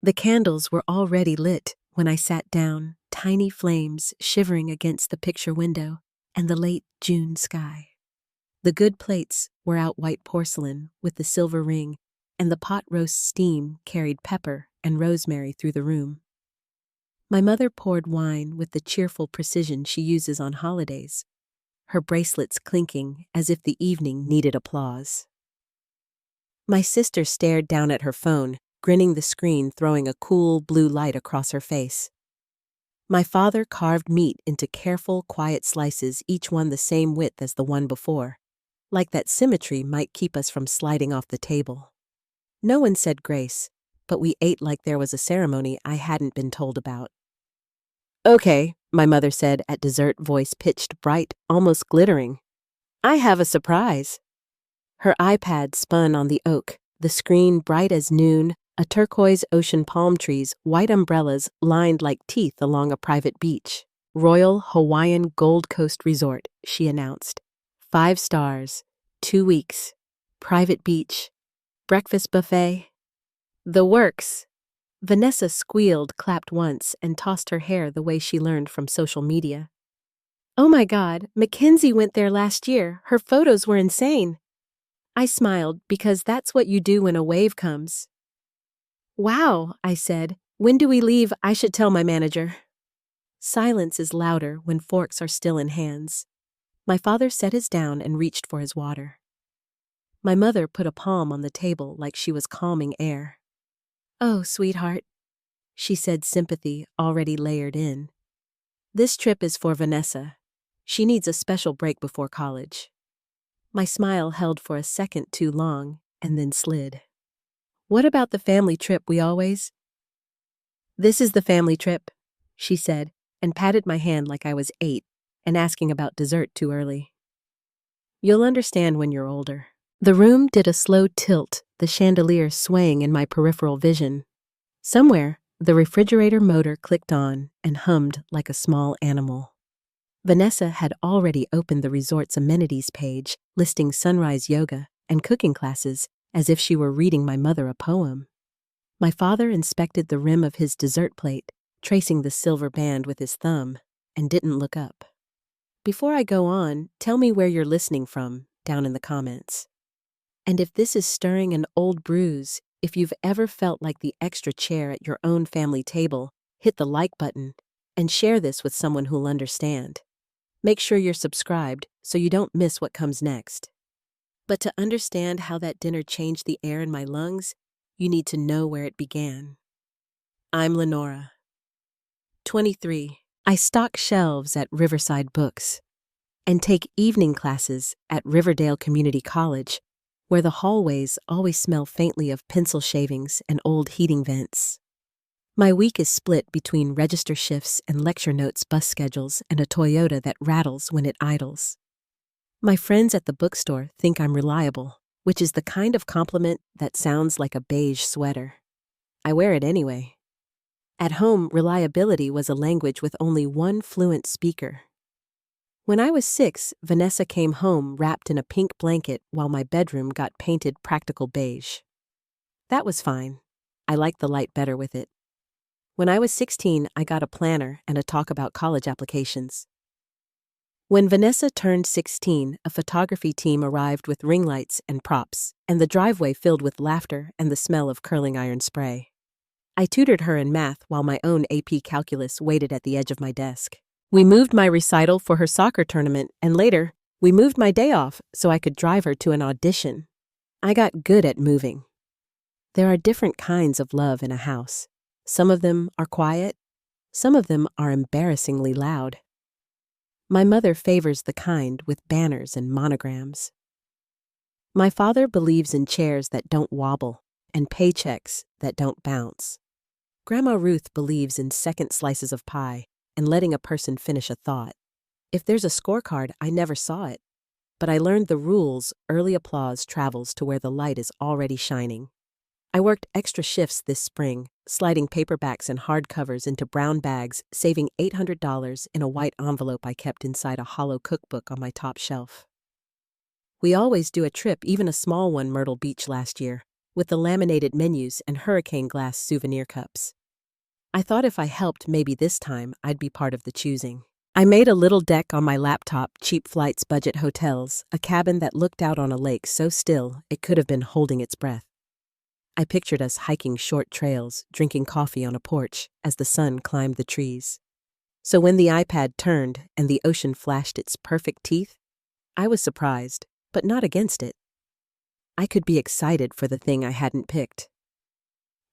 The candles were already lit when I sat down, tiny flames shivering against the picture window and the late June sky. The good plates were out white porcelain with the silver ring, and the pot roast steam carried pepper and rosemary through the room. My mother poured wine with the cheerful precision she uses on holidays, her bracelets clinking as if the evening needed applause. My sister stared down at her phone, grinning the screen, throwing a cool blue light across her face. My father carved meat into careful, quiet slices, each one the same width as the one before, like that symmetry might keep us from sliding off the table. No one said grace, but we ate like there was a ceremony I hadn't been told about. "Okay," my mother said at dessert, voice pitched bright, almost glittering. "I have a surprise." Her iPad spun on the oak, the screen bright as noon, a turquoise ocean, palm trees, white umbrellas lined like teeth along a private beach. "Royal Hawaiian Gold Coast Resort," she announced. 5 stars, 2 weeks, private beach, breakfast buffet. The works. Vanessa squealed, clapped once, and tossed her hair the way she learned from social media. "Oh my God, Mackenzie went there last year. Her photos were insane." I smiled because that's what you do when a wave comes. "Wow," I said. "When do we leave? I should tell my manager." Silence is louder when forks are still in hands. My father set his down and reached for his water. My mother put a palm on the table like she was calming air. "Oh, sweetheart," she said, sympathy already layered in. "This trip is for Vanessa. She needs a special break before college." My smile held for a second too long and then slid. "What about the family trip we always—" "This is the family trip," she said, and patted my hand like I was 8 and asking about dessert too early. "You'll understand when you're older." The room did a slow tilt, the chandelier swaying in my peripheral vision. Somewhere, the refrigerator motor clicked on and hummed like a small animal. Vanessa had already opened the resort's amenities page, listing sunrise yoga and cooking classes as if she were reading my mother a poem. My father inspected the rim of his dessert plate, tracing the silver band with his thumb, and didn't look up. "Before I go on, tell me where you're listening from, down in the comments. And if this is stirring an old bruise, if you've ever felt like the extra chair at your own family table, hit the like button and share this with someone who'll understand. Make sure you're subscribed so you don't miss what comes next." But to understand how that dinner changed the air in my lungs, you need to know where it began. I'm Lenora. 23. I stock shelves at Riverside Books and take evening classes at Riverdale Community College, where the hallways always smell faintly of pencil shavings and old heating vents. My week is split between register shifts and lecture notes, bus schedules, and a Toyota that rattles when it idles. My friends at the bookstore think I'm reliable, which is the kind of compliment that sounds like a beige sweater. I wear it anyway. At home, reliability was a language with only one fluent speaker. When I was 6, Vanessa came home wrapped in a pink blanket while my bedroom got painted practical beige. That was fine. I liked the light better with it. When I was 16, I got a planner and a talk about college applications. When Vanessa turned 16, a photography team arrived with ring lights and props, and the driveway filled with laughter and the smell of curling iron spray. I tutored her in math while my own AP calculus waited at the edge of my desk. We moved my recital for her soccer tournament, and later, we moved my day off so I could drive her to an audition. I got good at moving. There are different kinds of love in a house. Some of them are quiet. Some of them are embarrassingly loud. My mother favors the kind with banners and monograms. My father believes in chairs that don't wobble and paychecks that don't bounce. Grandma Ruth believes in second slices of pie and letting a person finish a thought. If there's a scorecard, I never saw it. But I learned the rules. Early applause travels to where the light is already shining. I worked extra shifts this spring, sliding paperbacks and hardcovers into brown bags, saving $800 in a white envelope I kept inside a hollow cookbook on my top shelf. We always do a trip, even a small one, Myrtle Beach last year, with the laminated menus and hurricane glass souvenir cups. I thought if I helped, maybe this time I'd be part of the choosing. I made a little deck on my laptop, cheap flights, budget hotels, a cabin that looked out on a lake so still it could have been holding its breath. I pictured us hiking short trails, drinking coffee on a porch as the sun climbed the trees. So when the iPad turned and the ocean flashed its perfect teeth, I was surprised, but not against it. I could be excited for the thing I hadn't picked.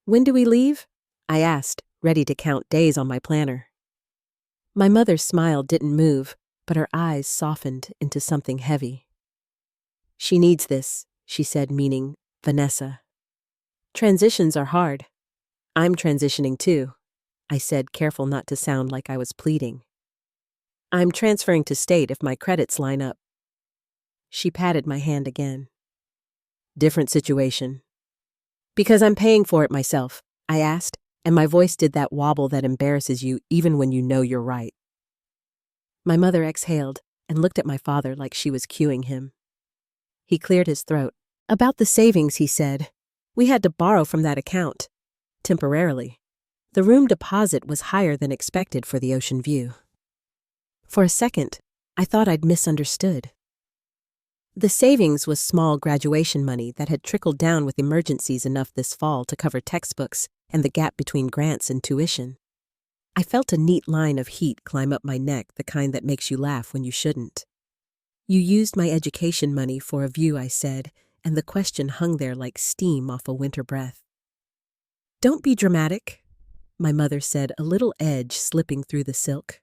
"When do we leave?" I asked, ready to count days on my planner. My mother's smile didn't move, but her eyes softened into something heavy. "She needs this," she said, meaning Vanessa. "Transitions are hard. I'm transitioning too," I said, careful not to sound like I was pleading. "I'm transferring to state if my credits line up." She patted my hand again. "Different situation." "Because I'm paying for it myself," I asked, and my voice did that wobble that embarrasses you even when you know you're right. My mother exhaled and looked at my father like she was cueing him. He cleared his throat. "About the savings," he said. "We had to borrow from that account. Temporarily. The room deposit was higher than expected for the ocean view." For a second, I thought I'd misunderstood. The savings was small graduation money that had trickled down with emergencies enough this fall to cover textbooks and the gap between grants and tuition. I felt a neat line of heat climb up my neck, the kind that makes you laugh when you shouldn't. "You used my education money for a view," I said, and the question hung there like steam off a winter breath. "Don't be dramatic," my mother said, a little edge slipping through the silk.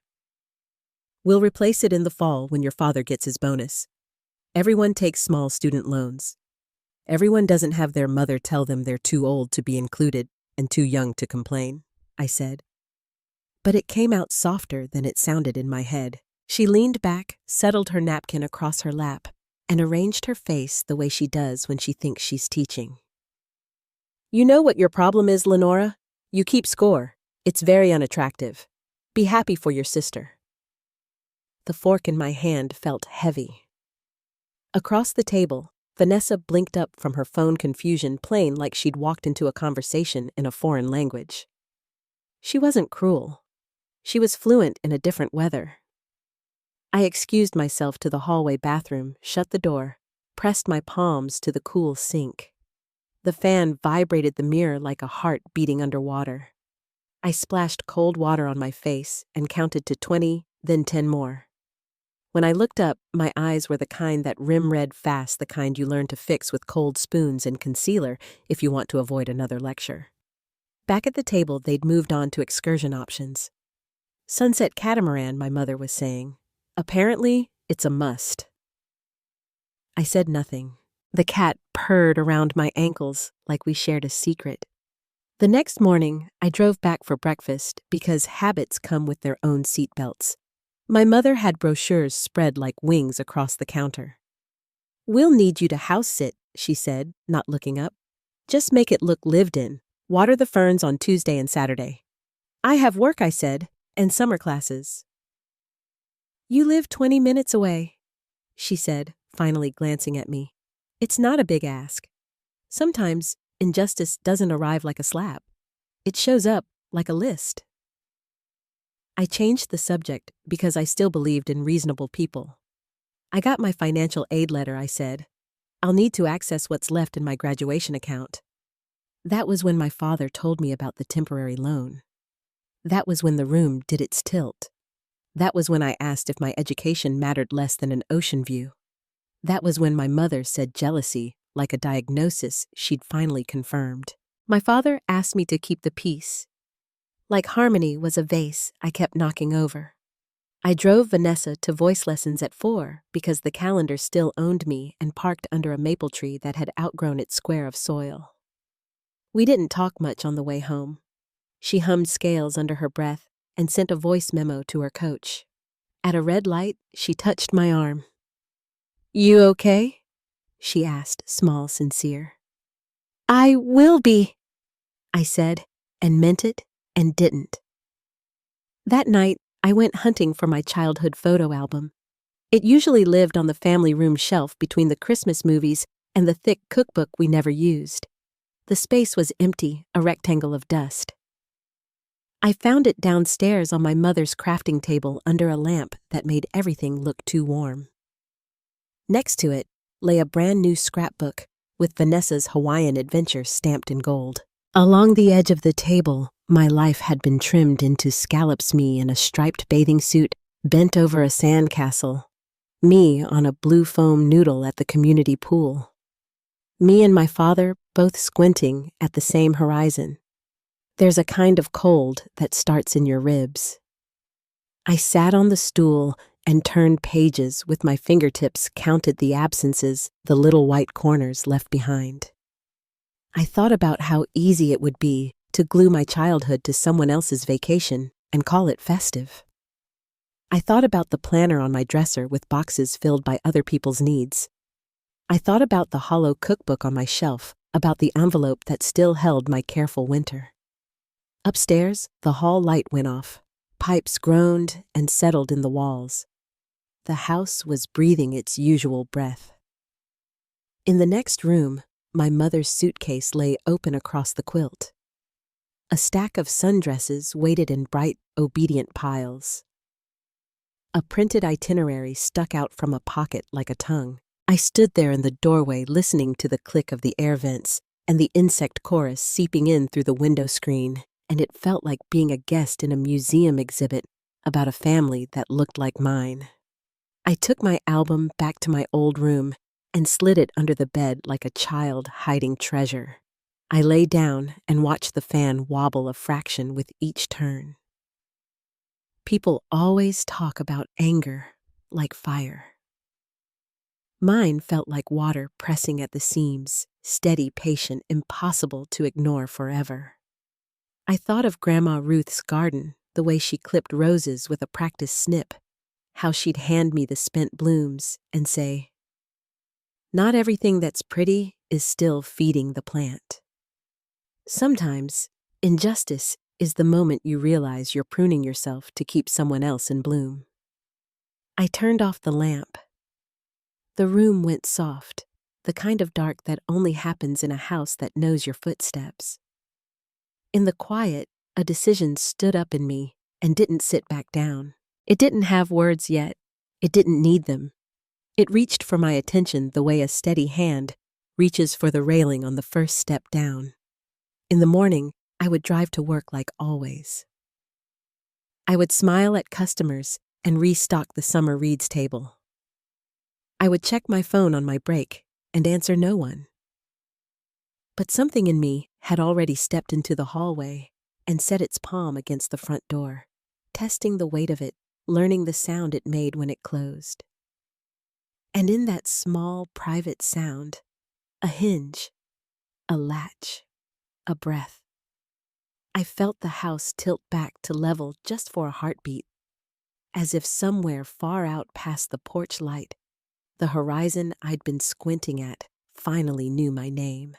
"We'll replace it in the fall when your father gets his bonus. Everyone takes small student loans. Everyone doesn't have their mother tell them they're too old to be included and too young to complain," I said. But it came out softer than it sounded in my head. She leaned back, settled her napkin across her lap, and arranged her face the way she does when she thinks she's teaching. "You know what your problem is, Lenora? You keep score. It's very unattractive. Be happy for your sister." The fork in my hand felt heavy. Across the table, Vanessa blinked up from her phone, confusion plain like she'd walked into a conversation in a foreign language. She wasn't cruel. She was fluent in a different weather. I excused myself to the hallway bathroom, shut the door, pressed my palms to the cool sink. The fan vibrated the mirror like a heart beating underwater. I splashed cold water on my face and counted to 20, then 10 more. When I looked up, my eyes were the kind that rim red fast, the kind you learn to fix with cold spoons and concealer if you want to avoid another lecture. Back at the table, they'd moved on to excursion options. "Sunset catamaran," my mother was saying. "Apparently, it's a must." I said nothing. The cat purred around my ankles like we shared a secret. The next morning, I drove back for breakfast because habits come with their own seatbelts. My mother had brochures spread like wings across the counter. "We'll need you to house sit," she said, not looking up. "Just make it look lived in. Water the ferns on Tuesday and Saturday." "I have work," I said, "and summer classes." "You live 20 minutes away," she said, finally glancing at me. "It's not a big ask. Sometimes injustice doesn't arrive like a slap. It shows up like a list." I changed the subject because I still believed in reasonable people. "I got my financial aid letter," I said. "I'll need to access what's left in my graduation account." That was when my father told me about the temporary loan. That was when the room did its tilt. That was when I asked if my education mattered less than an ocean view. That was when my mother said jealousy, like a diagnosis she'd finally confirmed. My father asked me to keep the peace. Like harmony was a vase I kept knocking over. I drove Vanessa to voice lessons at 4 because the calendar still owned me and parked under a maple tree that had outgrown its square of soil. We didn't talk much on the way home. She hummed scales under her breath and sent a voice memo to her coach. At a red light, she touched my arm. "You okay?" she asked, small, sincere. "I will be," I said, and meant it and didn't. That night, I went hunting for my childhood photo album. It usually lived on the family room shelf between the Christmas movies and the thick cookbook we never used. The space was empty, a rectangle of dust. I found it downstairs on my mother's crafting table under a lamp that made everything look too warm. Next to it lay a brand new scrapbook with Vanessa's Hawaiian adventure stamped in gold. Along the edge of the table, my life had been trimmed into scallops, me in a striped bathing suit bent over a sandcastle, me on a blue foam noodle at the community pool, me and my father both squinting at the same horizon. There's a kind of cold that starts in your ribs. I sat on the stool and turned pages with my fingertips, counted the absences, the little white corners left behind. I thought about how easy it would be to glue my childhood to someone else's vacation and call it festive. I thought about the planner on my dresser with boxes filled by other people's needs. I thought about the hollow cookbook on my shelf, about the envelope that still held my careful winter. Upstairs, the hall light went off. Pipes groaned and settled in the walls. The house was breathing its usual breath. In the next room, my mother's suitcase lay open across the quilt. A stack of sundresses waited in bright, obedient piles. A printed itinerary stuck out from a pocket like a tongue. I stood there in the doorway listening to the click of the air vents and the insect chorus seeping in through the window screen, and it felt like being a guest in a museum exhibit about a family that looked like mine. I took my album back to my old room and slid it under the bed like a child hiding treasure. I lay down and watched the fan wobble a fraction with each turn. People always talk about anger like fire. Mine felt like water pressing at the seams, steady, patient, impossible to ignore forever. I thought of Grandma Ruth's garden, the way she clipped roses with a practiced snip, how she'd hand me the spent blooms and say, "Not everything that's pretty is still feeding the plant." Sometimes, injustice is the moment you realize you're pruning yourself to keep someone else in bloom. I turned off the lamp. The room went soft, the kind of dark that only happens in a house that knows your footsteps. In the quiet, a decision stood up in me and didn't sit back down. It didn't have words yet. It didn't need them. It reached for my attention the way a steady hand reaches for the railing on the first step down. In the morning, I would drive to work like always. I would smile at customers and restock the summer reads table. I would check my phone on my break and answer no one. But something in me had already stepped into the hallway and set its palm against the front door, testing the weight of it, learning the sound it made when it closed. And in that small, private sound, a hinge, a latch, a breath. I felt the house tilt back to level just for a heartbeat, as if somewhere far out past the porch light, the horizon I'd been squinting at finally knew my name.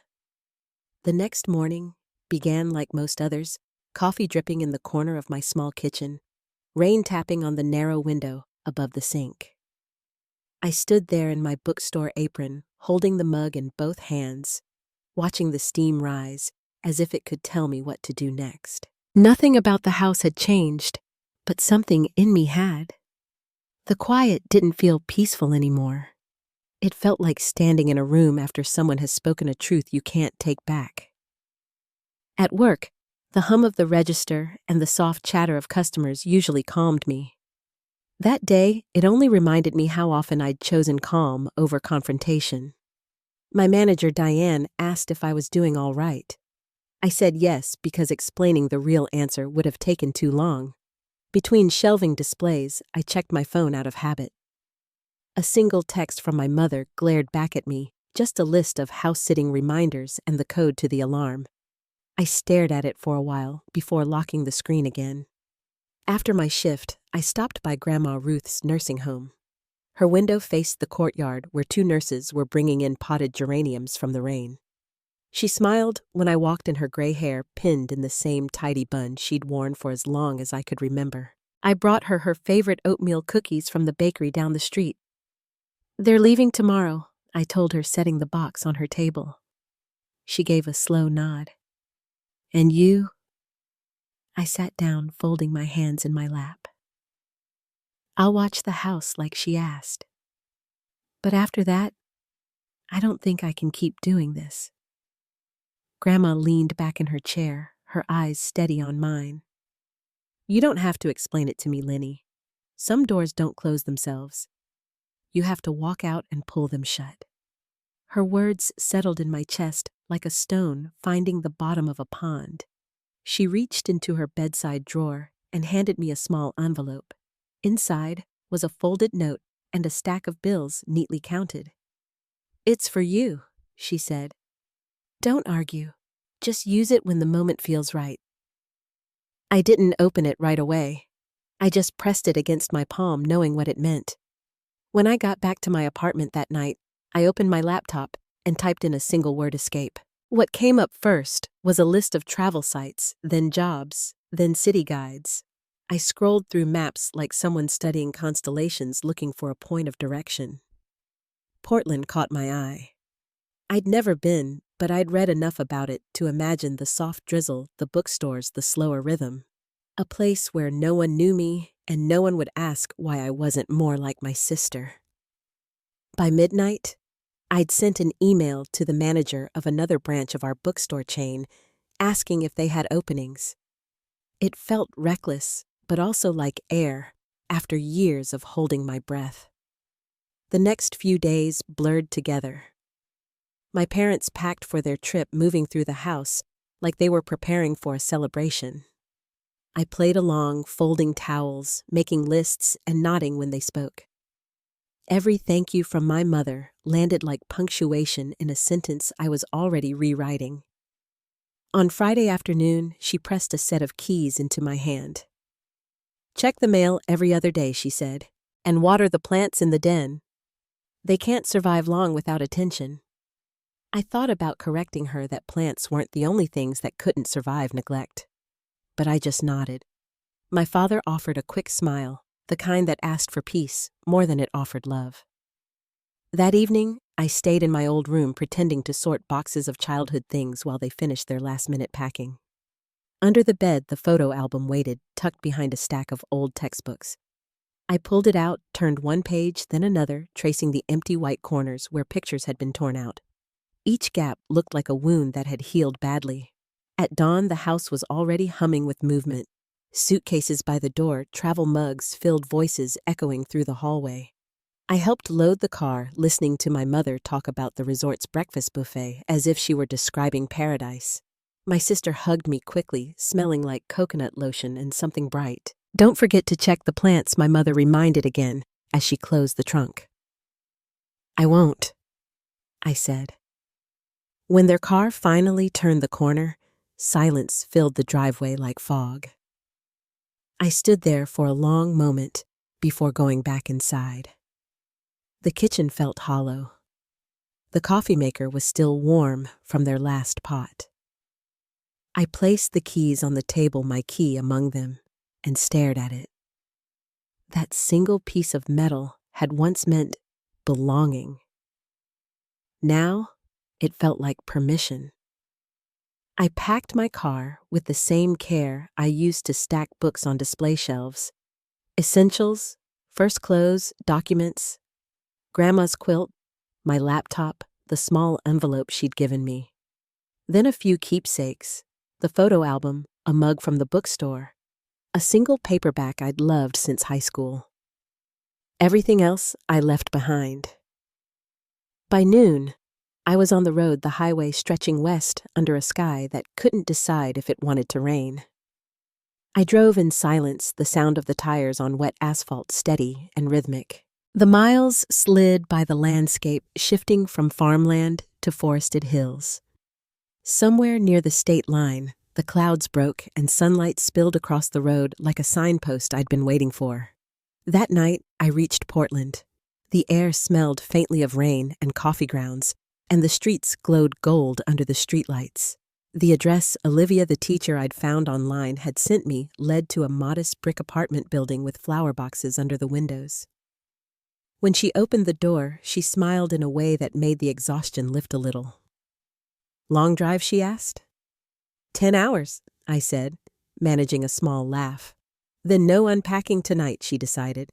The next morning began like most others, coffee dripping in the corner of my small kitchen, rain tapping on the narrow window above the sink. I stood there in my bookstore apron, holding the mug in both hands, watching the steam rise as if it could tell me what to do next. Nothing about the house had changed, but something in me had. The quiet didn't feel peaceful anymore. It felt like standing in a room after someone has spoken a truth you can't take back. At work, the hum of the register and the soft chatter of customers usually calmed me. That day, it only reminded me how often I'd chosen calm over confrontation. My manager, Diane, asked if I was doing all right. I said yes because explaining the real answer would have taken too long. Between shelving displays, I checked my phone out of habit. A single text from my mother glared back at me, just a list of house-sitting reminders and the code to the alarm. I stared at it for a while before locking the screen again. After my shift, I stopped by Grandma Ruth's nursing home. Her window faced the courtyard where 2 nurses were bringing in potted geraniums from the rain. She smiled when I walked in, her gray hair pinned in the same tidy bun she'd worn for as long as I could remember. I brought her her favorite oatmeal cookies from the bakery down the street. "They're leaving tomorrow," I told her, setting the box on her table. She gave a slow nod. And you? I sat down, folding my hands in my lap. I'll watch the house like she asked. But after that, I don't think I can keep doing this. Grandma leaned back in her chair, her eyes steady on mine. You don't have to explain it to me, Lenny. Some doors don't close themselves. You have to walk out and pull them shut. Her words settled in my chest like a stone finding the bottom of a pond. She reached into her bedside drawer and handed me a small envelope. Inside was a folded note and a stack of bills neatly counted. It's for you, she said. Don't argue. Just use it when the moment feels right. I didn't open it right away. I just pressed it against my palm, knowing what it meant. When I got back to my apartment that night, I opened my laptop and typed in a single word: escape. What came up first was a list of travel sites, then jobs, then city guides. I scrolled through maps like someone studying constellations looking for a point of direction. Portland caught my eye. I'd never been, but I'd read enough about it to imagine the soft drizzle, the bookstores, the slower rhythm. A place where no one knew me and no one would ask why I wasn't more like my sister. By midnight, I'd sent an email to the manager of another branch of our bookstore chain asking if they had openings. It felt reckless, but also like air after years of holding my breath. The next few days blurred together. My parents packed for their trip, moving through the house like they were preparing for a celebration. I played along, folding towels, making lists, and nodding when they spoke. Every thank you from my mother landed like punctuation in a sentence I was already rewriting. On Friday afternoon, she pressed a set of keys into my hand. Check the mail every other day, she said, and water the plants in the den. They can't survive long without attention. I thought about correcting her that plants weren't the only things that couldn't survive neglect. But I just nodded. My father offered a quick smile, the kind that asked for peace more than it offered love. That evening, I stayed in my old room pretending to sort boxes of childhood things while they finished their last-minute packing. Under the bed, the photo album waited, tucked behind a stack of old textbooks. I pulled it out, turned one page, then another, tracing the empty white corners where pictures had been torn out. Each gap looked like a wound that had healed badly. At dawn, the house was already humming with movement. Suitcases by the door, travel mugs, filled voices echoing through the hallway. I helped load the car, listening to my mother talk about the resort's breakfast buffet as if she were describing paradise. My sister hugged me quickly, smelling like coconut lotion and something bright. Don't forget to check the plants, my mother reminded again as she closed the trunk. I won't, I said. When their car finally turned the corner, silence filled the driveway like fog. I stood there for a long moment before going back inside. The kitchen felt hollow. The coffee maker was still warm from their last pot. I placed the keys on the table, my key among them, and stared at it. That single piece of metal had once meant belonging. Now, it felt like permission. I packed my car with the same care I used to stack books on display shelves. Essentials, first clothes, documents, Grandma's quilt, my laptop, the small envelope she'd given me. Then a few keepsakes, the photo album, a mug from the bookstore, a single paperback I'd loved since high school. Everything else I left behind. By noon, I was on the road, the highway stretching west under a sky that couldn't decide if it wanted to rain. I drove in silence, the sound of the tires on wet asphalt steady and rhythmic. The miles slid by the landscape, shifting from farmland to forested hills. Somewhere near the state line, the clouds broke and sunlight spilled across the road like a signpost I'd been waiting for. That night, I reached Portland. The air smelled faintly of rain and coffee grounds, and the streets glowed gold under the streetlights. The address Olivia, the teacher I'd found online, had sent me led to a modest brick apartment building with flower boxes under the windows. When she opened the door, she smiled in a way that made the exhaustion lift a little. Long drive, she asked. 10 hours, I said, managing a small laugh. Then no unpacking tonight, she decided.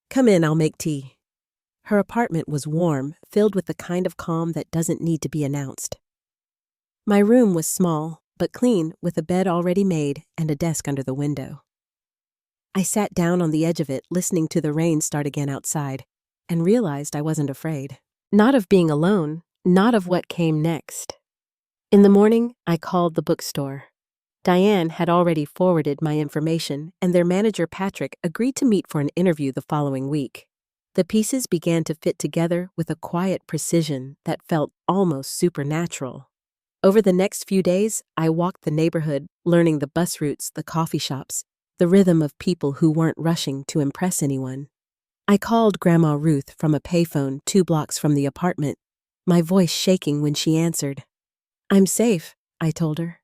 Come in, I'll make tea. Her apartment was warm, filled with the kind of calm that doesn't need to be announced. My room was small, but clean, with a bed already made and a desk under the window. I sat down on the edge of it, listening to the rain start again outside, and realized I wasn't afraid. Not of being alone, not of what came next. In the morning, I called the bookstore. Diane had already forwarded my information, and their manager, Patrick, agreed to meet for an interview the following week. The pieces began to fit together with a quiet precision that felt almost supernatural. Over the next few days, I walked the neighborhood, learning the bus routes, the coffee shops, the rhythm of people who weren't rushing to impress anyone. I called Grandma Ruth from a payphone 2 blocks from the apartment, my voice shaking when she answered. I'm safe, I told her.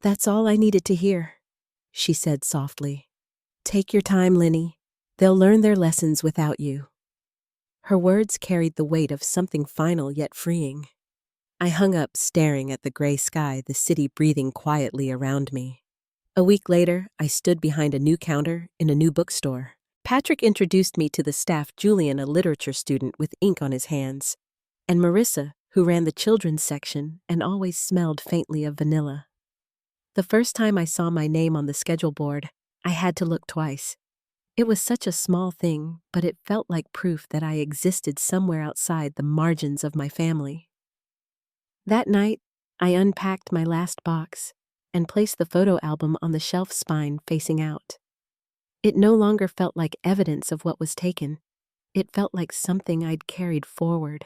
That's all I needed to hear, she said softly. Take your time, Linny. They'll learn their lessons without you. Her words carried the weight of something final yet freeing. I hung up, staring at the gray sky, the city breathing quietly around me. A week later, I stood behind a new counter in a new bookstore. Patrick introduced me to the staff, Julian, a literature student with ink on his hands, and Marissa, who ran the children's section and always smelled faintly of vanilla. The first time I saw my name on the schedule board, I had to look twice. It was such a small thing, but it felt like proof that I existed somewhere outside the margins of my family. That night, I unpacked my last box and placed the photo album on the shelf spine facing out. It no longer felt like evidence of what was taken. It felt like something I'd carried forward.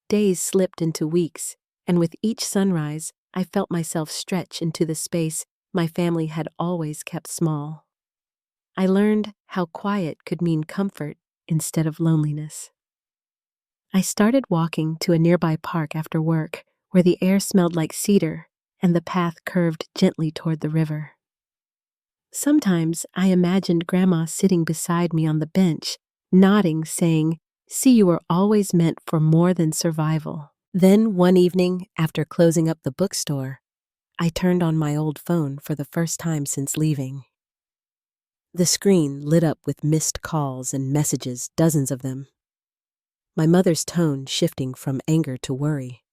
Days slipped into weeks, and with each sunrise, I felt myself stretch into the space my family had always kept small. I learned how quiet could mean comfort instead of loneliness. I started walking to a nearby park after work, where the air smelled like cedar and the path curved gently toward the river. Sometimes I imagined Grandma sitting beside me on the bench, nodding, saying, "See, you were always meant for more than survival." Then one evening, after closing up the bookstore, I turned on my old phone for the first time since leaving. The screen lit up with missed calls and messages, dozens of them. My mother's tone shifting from anger to worry.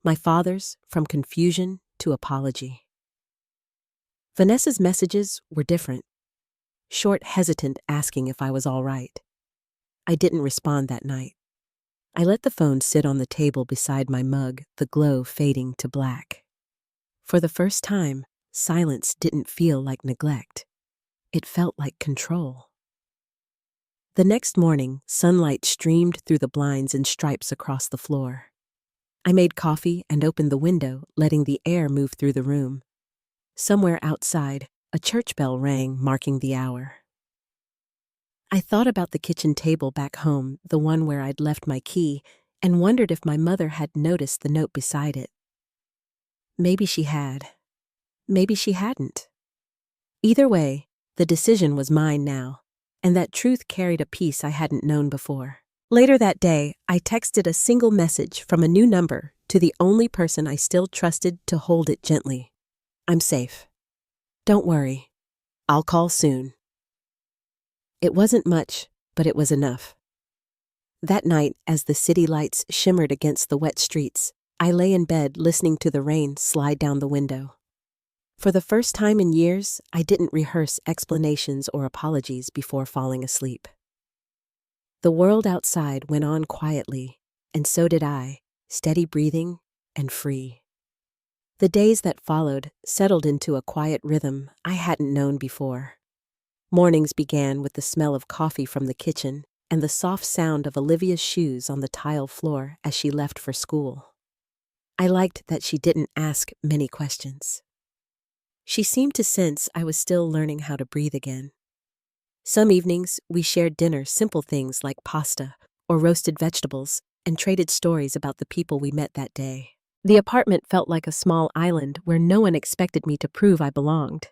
My father's from confusion to apology. Vanessa's messages were different. Short, hesitant, asking if I was all right. I didn't respond that night. I let the phone sit on the table beside my mug, the glow fading to black. For the first time, silence didn't feel like neglect. It felt like control. The next morning, sunlight streamed through the blinds in stripes across the floor. I made coffee and opened the window, letting the air move through the room. Somewhere outside, a church bell rang, marking the hour. I thought about the kitchen table back home, the one where I'd left my key, and wondered if my mother had noticed the note beside it. Maybe she had. Maybe she hadn't. Either way, the decision was mine now, and that truth carried a piece I hadn't known before. Later that day, I texted a single message from a new number to the only person I still trusted to hold it gently. I'm safe. Don't worry. I'll call soon. It wasn't much, but it was enough. That night, as the city lights shimmered against the wet streets, I lay in bed listening to the rain slide down the window. For the first time in years, I didn't rehearse explanations or apologies before falling asleep. The world outside went on quietly, and so did I, steady breathing and free. The days that followed settled into a quiet rhythm I hadn't known before. Mornings began with the smell of coffee from the kitchen and the soft sound of Olivia's shoes on the tile floor as she left for school. I liked that she didn't ask many questions. She seemed to sense I was still learning how to breathe again. Some evenings, we shared dinner, simple things like pasta or roasted vegetables, and traded stories about the people we met that day. The apartment felt like a small island where no one expected me to prove I belonged.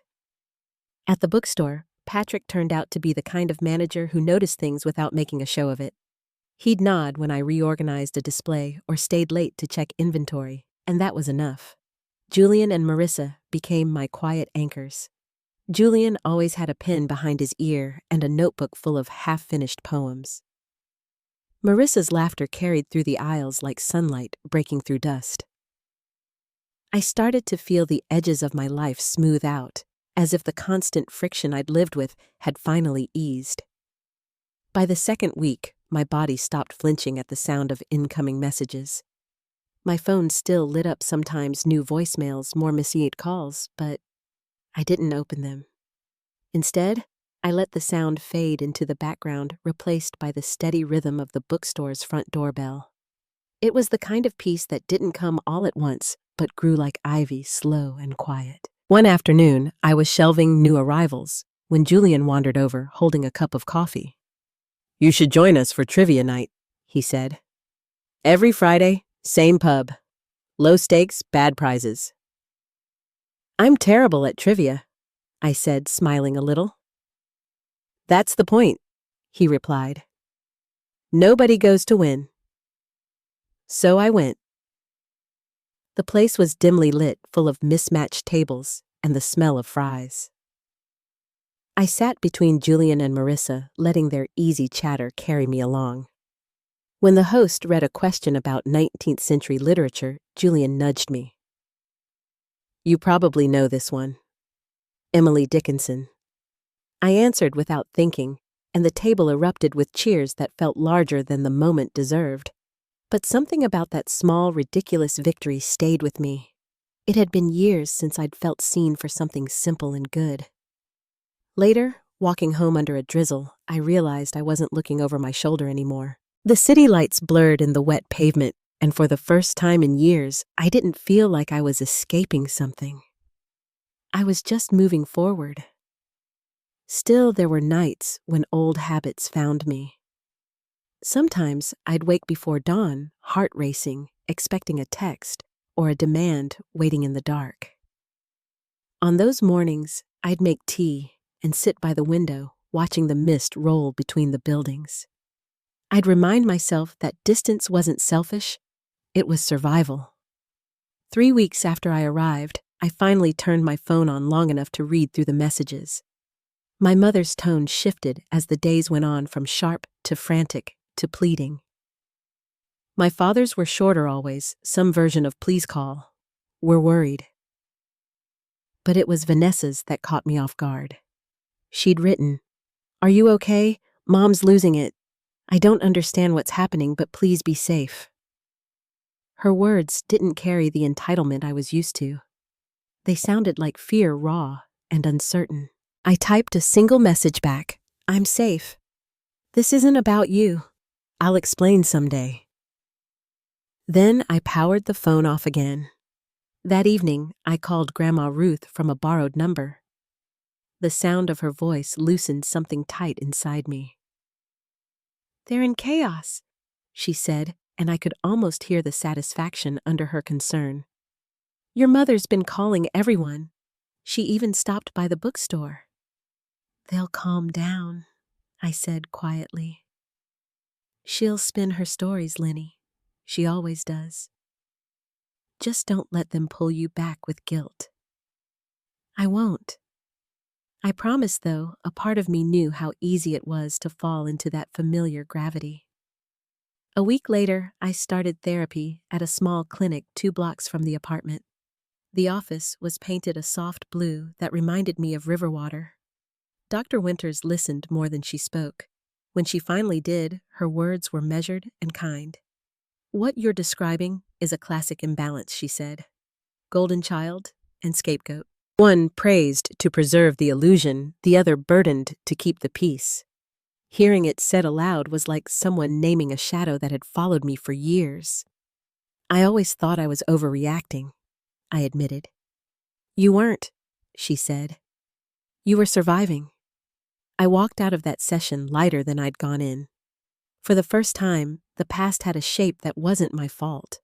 At the bookstore, Patrick turned out to be the kind of manager who noticed things without making a show of it. He'd nod when I reorganized a display or stayed late to check inventory, and that was enough. Julian and Marissa became my quiet anchors. Julian always had a pen behind his ear and a notebook full of half-finished poems. Marissa's laughter carried through the aisles like sunlight breaking through dust. I started to feel the edges of my life smooth out, as if the constant friction I'd lived with had finally eased. By the second week, my body stopped flinching at the sound of incoming messages. My phone still lit up sometimes new voicemails, more missed calls, but I didn't open them. Instead, I let the sound fade into the background, replaced by the steady rhythm of the bookstore's front doorbell. It was the kind of peace that didn't come all at once, but grew like ivy, slow and quiet. One afternoon, I was shelving new arrivals when Julian wandered over, holding a cup of coffee. "You should join us for trivia night," he said. "Every Friday, same pub. Low stakes, bad prizes." "I'm terrible at trivia," I said, smiling a little. "That's the point," he replied. "Nobody goes to win." So I went. The place was dimly lit, full of mismatched tables and the smell of fries. I sat between Julian and Marissa, letting their easy chatter carry me along. When the host read a question about 19th century literature, Julian nudged me. "You probably know this one. Emily Dickinson." I answered without thinking, and the table erupted with cheers that felt larger than the moment deserved. But something about that small, ridiculous victory stayed with me. It had been years since I'd felt seen for something simple and good. Later, walking home under a drizzle, I realized I wasn't looking over my shoulder anymore. The city lights blurred in the wet pavement, and for the first time in years, I didn't feel like I was escaping something. I was just moving forward. Still, there were nights when old habits found me. Sometimes I'd wake before dawn, heart racing, expecting a text or a demand waiting in the dark. On those mornings, I'd make tea and sit by the window, watching the mist roll between the buildings. I'd remind myself that distance wasn't selfish, it was survival. 3 weeks after I arrived, I finally turned my phone on long enough to read through the messages. My mother's tone shifted as the days went on, from sharp to frantic to pleading. My father's were shorter always, some version of "please call." "We're worried." But it was Vanessa's that caught me off guard. She'd written, "Are you okay? Mom's losing it. I don't understand what's happening, but please be safe." Her words didn't carry the entitlement I was used to. They sounded like fear, raw and uncertain. I typed a single message back. "I'm safe. This isn't about you. I'll explain someday." Then I powered the phone off again. That evening, I called Grandma Ruth from a borrowed number. The sound of her voice loosened something tight inside me. "They're in chaos," she said, and I could almost hear the satisfaction under her concern. "Your mother's been calling everyone. She even stopped by the bookstore." "They'll calm down," I said quietly. "She'll spin her stories, Lenny. She always does. Just don't let them pull you back with guilt." "I won't." I promised, though a part of me knew how easy it was to fall into that familiar gravity. A week later, I started therapy at a small clinic 2 blocks from the apartment. The office was painted a soft blue that reminded me of river water. Dr. Winters listened more than she spoke. When she finally did, her words were measured and kind. "What you're describing is a classic imbalance," she said. "Golden child and scapegoat. One praised to preserve the illusion, the other burdened to keep the peace." Hearing it said aloud was like someone naming a shadow that had followed me for years. "I always thought I was overreacting," I admitted. "You weren't," she said. "You were surviving." I walked out of that session lighter than I'd gone in. For the first time, the past had a shape that wasn't my fault.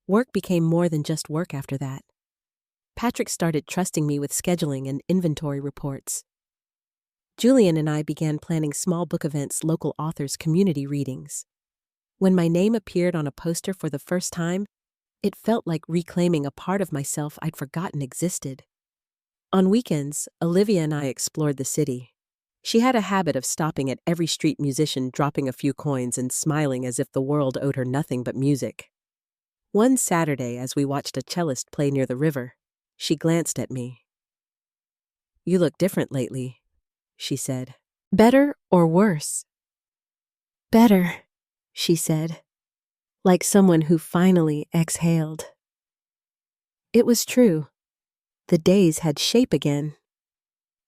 Work became more than just work after that. Patrick started trusting me with scheduling and inventory reports. Julian and I began planning small book events, local authors, community readings. When my name appeared on a poster for the first time, It felt like reclaiming a part of myself I'd forgotten existed. On weekends, Olivia and I explored the city. She had a habit of stopping at every street musician, dropping a few coins and smiling as if the world owed her nothing but music. One Saturday, as we watched a cellist play near the river, she glanced at me. "You look different lately," she said. "Better or worse?" "Better," she said, like someone who finally exhaled. It was true. The days had shape again.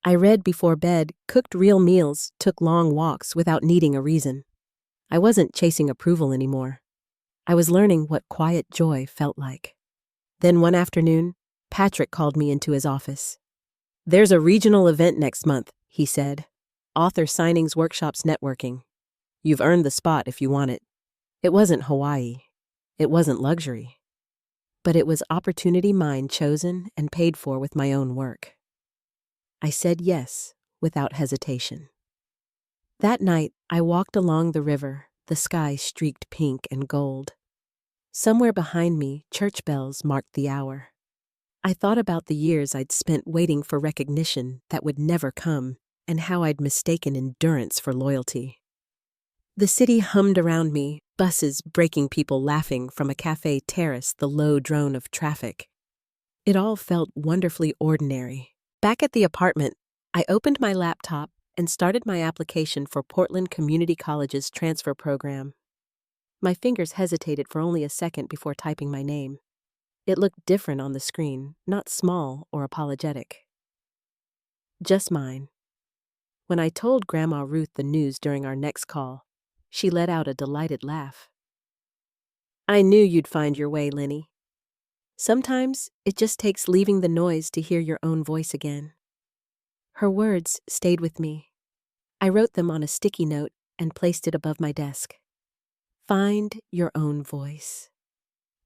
I read before bed, cooked real meals, took long walks without needing a reason. I wasn't chasing approval anymore. I was learning what quiet joy felt like. Then one afternoon, Patrick called me into his office. "There's a regional event next month," he said. "Author signings, workshops, networking. You've earned the spot if you want it." It wasn't Hawaii. It wasn't luxury. But it was opportunity mine, chosen and paid for with my own work. I said yes, without hesitation. That night, I walked along the river, the sky streaked pink and gold. Somewhere behind me, church bells marked the hour. I thought about the years I'd spent waiting for recognition that would never come, and how I'd mistaken endurance for loyalty. The city hummed around me, buses braking, people laughing, from a cafe terrace, the low drone of traffic. It all felt wonderfully ordinary. Back at the apartment, I opened my laptop and started my application for Portland Community College's transfer program. My fingers hesitated for only a second before typing my name. It looked different on the screen, not small or apologetic. Just mine. When I told Grandma Ruth the news during our next call, she let out a delighted laugh. "I knew you'd find your way, Lenny. Sometimes it just takes leaving the noise to hear your own voice again." Her words stayed with me. I wrote them on a sticky note and placed it above my desk. Find your own voice.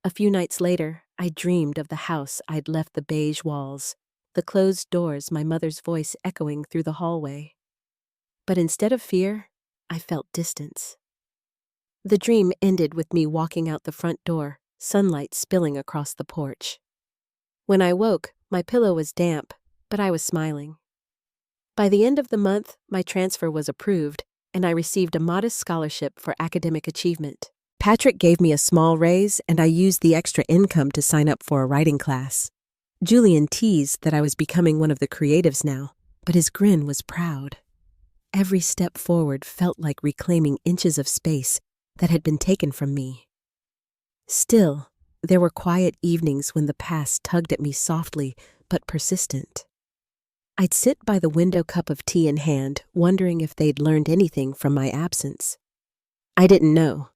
A few nights later, I dreamed of the house I'd left, the beige walls, the closed doors, my mother's voice echoing through the hallway. But instead of fear, I felt distance. The dream ended with me walking out the front door, sunlight spilling across the porch. When I woke, my pillow was damp, but I was smiling. By the end of the month, my transfer was approved, and I received a modest scholarship for academic achievement. Patrick gave me a small raise, and I used the extra income to sign up for a writing class. Julian teased that I was becoming one of the creatives now, but his grin was proud. Every step forward felt like reclaiming inches of space that had been taken from me. Still, there were quiet evenings when the past tugged at me softly but persistent. I'd sit by the window, cup of tea in hand, wondering if they'd learned anything from my absence. I didn't know.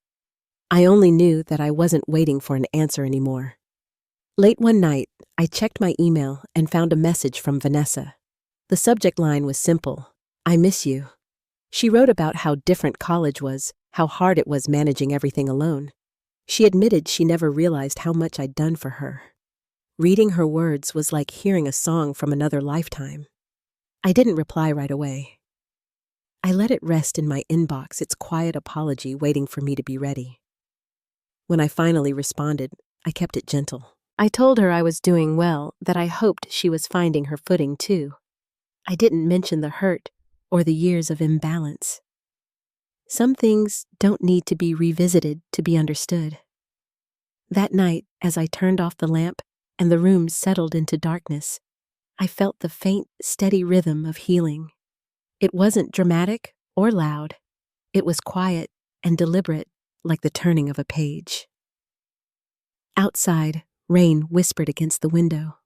I only knew that I wasn't waiting for an answer anymore. Late one night, I checked my email and found a message from Vanessa. The subject line was simple: "I miss you." She wrote about how different college was, how hard it was managing everything alone. She admitted she never realized how much I'd done for her. Reading her words was like hearing a song from another lifetime. I didn't reply right away. I let it rest in my inbox, its quiet apology waiting for me to be ready. When I finally responded, I kept it gentle. I told her I was doing well, that I hoped she was finding her footing too. I didn't mention the hurt or the years of imbalance. Some things don't need to be revisited to be understood. That night, as I turned off the lamp and the room settled into darkness, I felt the faint, steady rhythm of healing. It wasn't dramatic or loud. It was quiet and deliberate, like the turning of a page. Outside, rain whispered against the window.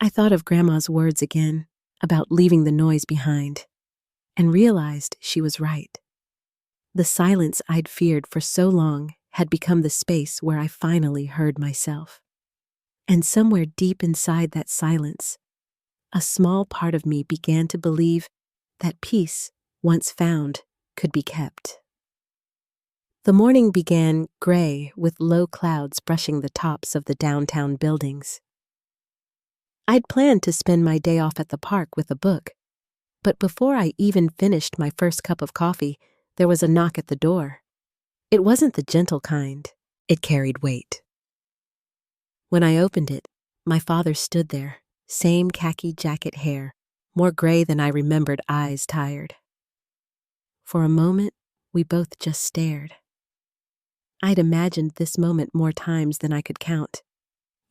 I thought of Grandma's words again, about leaving the noise behind, and realized she was right. The silence I'd feared for so long had become the space where I finally heard myself. And somewhere deep inside that silence, a small part of me began to believe that peace, once found, could be kept. The morning began gray, with low clouds brushing the tops of the downtown buildings. I'd planned to spend my day off at the park with a book, but before I even finished my first cup of coffee, there was a knock at the door. It wasn't the gentle kind. It carried weight. When I opened it, my father stood there, same khaki jacket hair, more gray than I remembered, eyes tired. For a moment, we both just stared. I'd imagined this moment more times than I could count,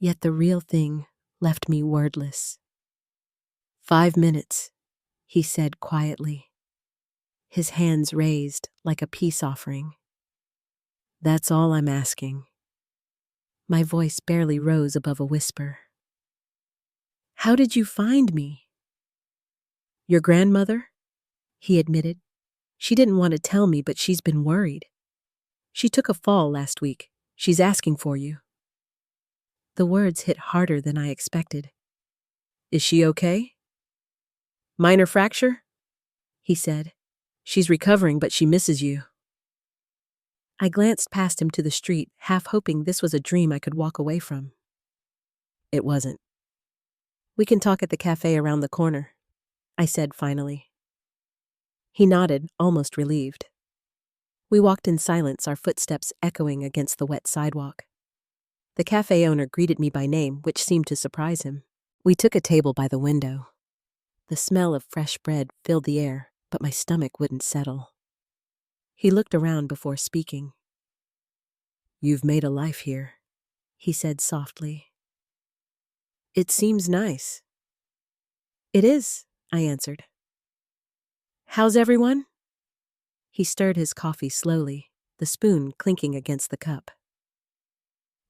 yet the real thing left me wordless. 5 minutes, he said quietly, his hands raised like a peace offering. That's all I'm asking. My voice barely rose above a whisper. How did you find me? Your grandmother? He admitted. She didn't want to tell me, but she's been worried. She took a fall last week. She's asking for you. The words hit harder than I expected. Is she okay? Minor fracture? He said. She's recovering, but she misses you. I glanced past him to the street, half hoping this was a dream I could walk away from. It wasn't. We can talk at the cafe around the corner, I said finally. He nodded, almost relieved. We walked in silence, our footsteps echoing against the wet sidewalk. The cafe owner greeted me by name, which seemed to surprise him. We took a table by the window. The smell of fresh bread filled the air, but my stomach wouldn't settle. He looked around before speaking. You've made a life here, he said softly. It seems nice. It is, I answered. How's everyone? He stirred his coffee slowly, the spoon clinking against the cup.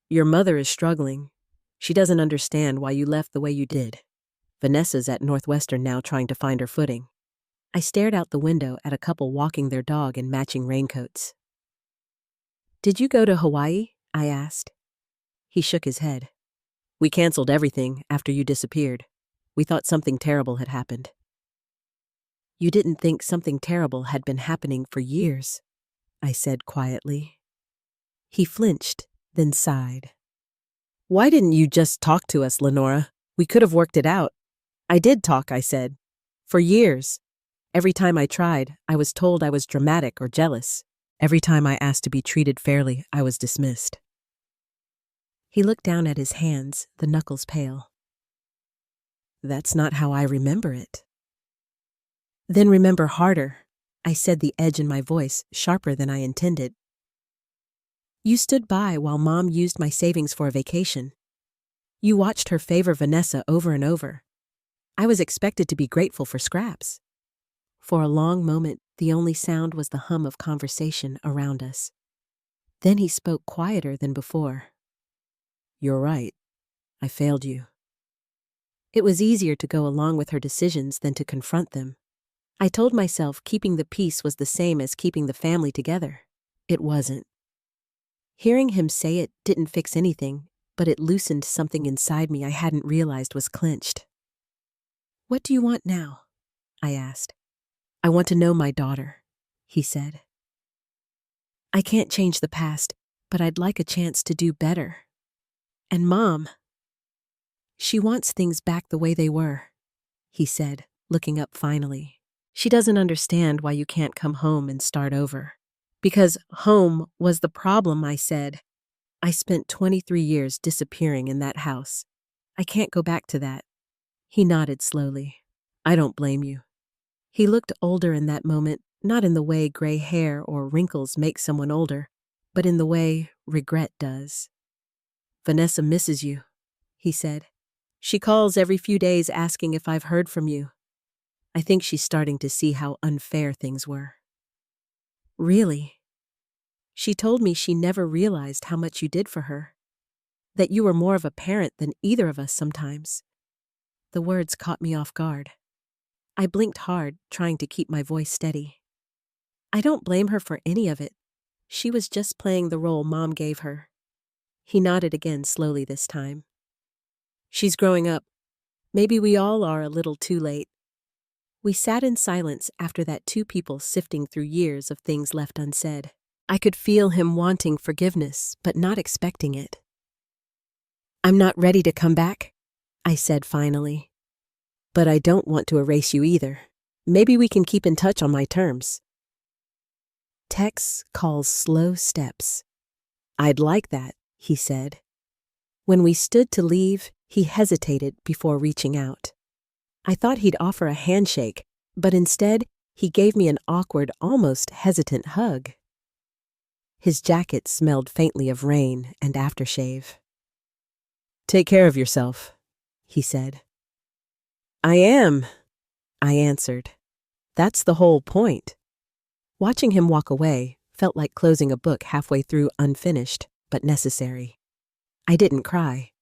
Your mother is struggling. She doesn't understand why you left the way you did. Vanessa's at Northwestern now trying to find her footing. I stared out the window at a couple walking their dog in matching raincoats. Did you go to Hawaii? I asked. He shook his head. We canceled everything after you disappeared. We thought something terrible had happened. You didn't think something terrible had been happening for years, I said quietly. He flinched, then sighed. Why didn't you just talk to us, Lenora? We could have worked it out. I did talk, I said. For years. Every time I tried, I was told I was dramatic or jealous. Every time I asked to be treated fairly, I was dismissed. He looked down at his hands, the knuckles pale. That's not how I remember it. Then remember harder, I said, the edge in my voice sharper than I intended. You stood by while Mom used my savings for a vacation. You watched her favor Vanessa over and over. I was expected to be grateful for scraps. For a long moment, the only sound was the hum of conversation around us. Then he spoke quieter than before. You're right. I failed you. It was easier to go along with her decisions than to confront them. I told myself keeping the peace was the same as keeping the family together. It wasn't. Hearing him say it didn't fix anything, but it loosened something inside me I hadn't realized was clenched. What do you want now? I asked. I want to know my daughter, he said. I can't change the past, but I'd like a chance to do better. And Mom, she wants things back the way they were, he said, looking up finally. She doesn't understand why you can't come home and start over. Because home was the problem, I said. I spent 23 years disappearing in that house. I can't go back to that. He nodded slowly. I don't blame you. He looked older in that moment, not in the way gray hair or wrinkles make someone older, but in the way regret does. Vanessa misses you, he said. She calls every few days asking if I've heard from you. I think she's starting to see how unfair things were. Really? She told me she never realized how much you did for her. That you were more of a parent than either of us sometimes. The words caught me off guard. I blinked hard, trying to keep my voice steady. I don't blame her for any of it. She was just playing the role Mom gave her. He nodded again slowly this time. She's growing up. Maybe we all are a little too late. We sat in silence after that, two people sifting through years of things left unsaid. I could feel him wanting forgiveness, but not expecting it. I'm not ready to come back, I said finally. But I don't want to erase you either. Maybe we can keep in touch on my terms. Texts, calls, slow steps. I'd like that, he said. When we stood to leave, he hesitated before reaching out. I thought he'd offer a handshake, but instead, he gave me an awkward, almost hesitant hug. His jacket smelled faintly of rain and aftershave. "Take care of yourself," he said. "I am," I answered. "That's the whole point." Watching him walk away felt like closing a book halfway through unfinished, but necessary. I didn't cry.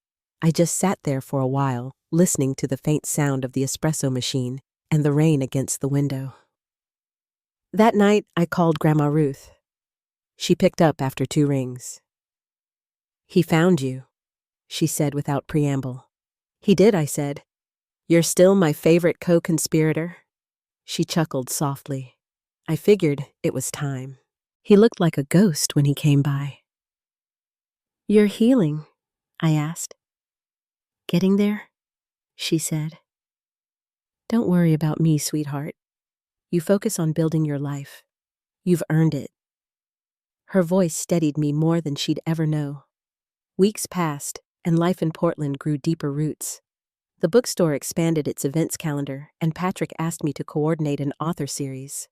I just sat there for a while, listening to the faint sound of the espresso machine and the rain against the window. That night, I called Grandma Ruth. She picked up after 2 rings. "He found you," she said without preamble. "He did," I said. "You're still my favorite co-conspirator?" She chuckled softly. I figured it was time. He looked like a ghost when he came by. "You're healing?" I asked. "Getting there?" she said. "Don't worry about me, sweetheart. You focus on building your life. You've earned it." Her voice steadied me more than she'd ever know. Weeks passed, and life in Portland grew deeper roots. The bookstore expanded its events calendar, and Patrick asked me to coordinate an author series.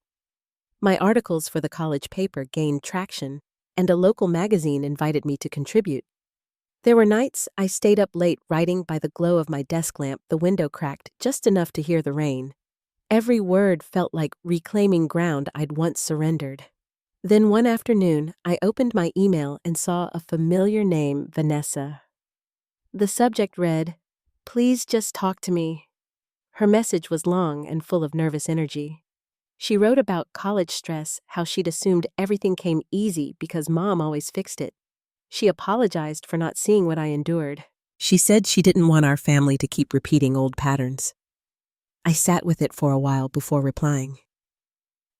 My articles for the college paper gained traction, and a local magazine invited me to contribute. There were nights I stayed up late writing by the glow of my desk lamp, the window cracked just enough to hear the rain. Every word felt like reclaiming ground I'd once surrendered. Then one afternoon, I opened my email and saw a familiar name, Vanessa. The subject read, "Please just talk to me." Her message was long and full of nervous energy. She wrote about college stress, how she'd assumed everything came easy because Mom always fixed it. She apologized for not seeing what I endured. She said she didn't want our family to keep repeating old patterns. I sat with it for a while before replying.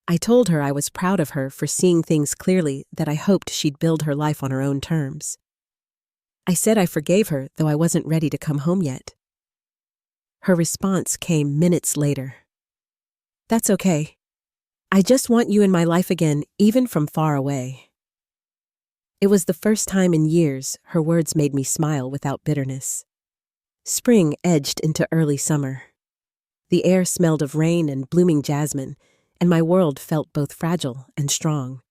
I told her I was proud of her for seeing things clearly, that I hoped she'd build her life on her own terms. I said I forgave her, though I wasn't ready to come home yet. Her response came minutes later. "That's okay. I just want you in my life again, even from far away." It was the first time in years her words made me smile without bitterness. Spring edged into early summer. The air smelled of rain and blooming jasmine, and my world felt both fragile and strong.